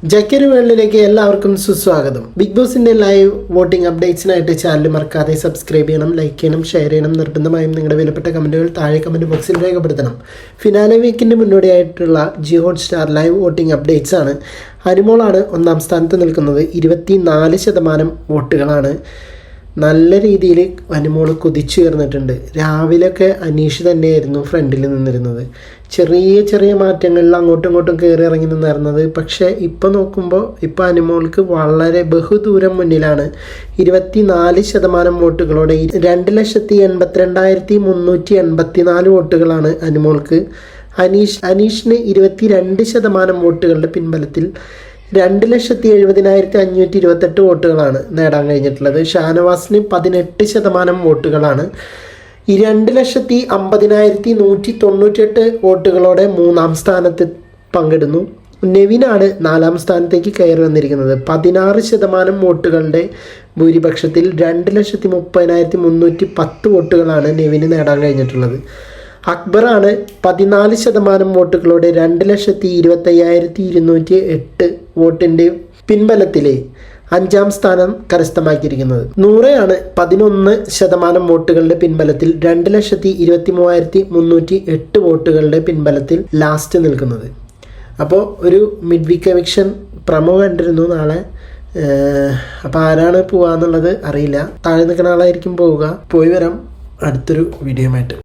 ജക്കര് വേൾഡിലേക്ക് എല്ലാവർക്കും സുസ്വാഗതം. ബിഗ് ബോസിന്റെ ലൈവ് വോട്ടിംഗ് അപ്ഡേറ്റ്സിനായിട്ട് ചാനൽ മറക്കാതെ സബ്സ്ക്രൈബ് ചെയ്യണം, ലൈക്ക് ചെയ്യണം, ഷെയർ ചെയ്യണം. നിർബന്ധമായും നിങ്ങളുടെ വിലപ്പെട്ട കമന്റുകൾ താഴെ കമന്റ് ബോക്സിൽ രേഖപ്പെടുത്തണം. ഫിനാലെ വീക്കിന്റെ മുന്നോടിയായിട്ടുള്ള Jio Hotstar live voting updates ആണ്. അനുമോളാണ് ഒന്നാം സ്ഥാനത്ത് നിൽക്കുന്നത്. 24% വോട്ടുകളാണ്. നല്ല രീതിയിൽ അനുമോൾ കുതിച്ചുയർന്നിട്ടുണ്ട്. രാവിലെയൊക്കെ അനീഷ് തന്നെയായിരുന്നു ഫ്രണ്ടിൽ നിന്നിരുന്നത്. ചെറിയ മാറ്റങ്ങളിൽ അങ്ങോട്ടും ഇങ്ങോട്ടും കയറി ഇറങ്ങി നിന്നിരുന്നത്. പക്ഷേ ഇപ്പോൾ നോക്കുമ്പോൾ ഇപ്പോൾ അനുമോൾക്ക് വളരെ ബഹുദൂരം മുന്നിലാണ്. 24% വോട്ടുകളോടെ 2,82,384 വോട്ടുകളാണ് അനുമോൾക്ക്. അനീഷിന് 22% വോട്ടുകളുടെ പിൻബലത്തിൽ 2,70,528 വോട്ടുകളാണ് നേടാൻ കഴിഞ്ഞിട്ടുള്ളത്. ഷാനവാസിന് 18% വോട്ടുകളാണ്. 2,50,198 വോട്ടുകളോടെ മൂന്നാം സ്ഥാനത്ത് പങ്കിടുന്നു. നെവിനാണ് 4ാം സ്ഥാനത്തേക്ക് കയറി വന്നിരിക്കുന്നത്. 16% വോട്ടുകളുടെ ഭൂരിപക്ഷത്തിൽ 2,30,310 വോട്ടുകളാണ് നെവിന് നേടാൻ കഴിഞ്ഞിട്ടുള്ളത്. അക്ബറാണ് 14% വോട്ടുകളോടെ 2,25,208 വോട്ടിൻ്റെ പിൻബലത്തിലെ 5ാം സ്ഥാനം കരസ്ഥമാക്കിയിരിക്കുന്നത്. നൂറയാണ് 11% വോട്ടുകളുടെ പിൻബലത്തിൽ 2,23,308 വോട്ടുകളുടെ പിൻബലത്തിൽ ലാസ്റ്റ് നിൽക്കുന്നത്. അപ്പോൾ ഒരു മിഡ് വീക്ക് എവിക്ഷൻ പ്രമോ കണ്ടിരുന്നു നാളെ. അപ്പോൾ ആരാണ് പോവാന്നുള്ളത് അറിയില്ല. താഴെ നിൽക്കുന്ന ആളായിരിക്കും പോവുക. പോയി വരാം അടുത്തൊരു വീഡിയോയുമായിട്ട്.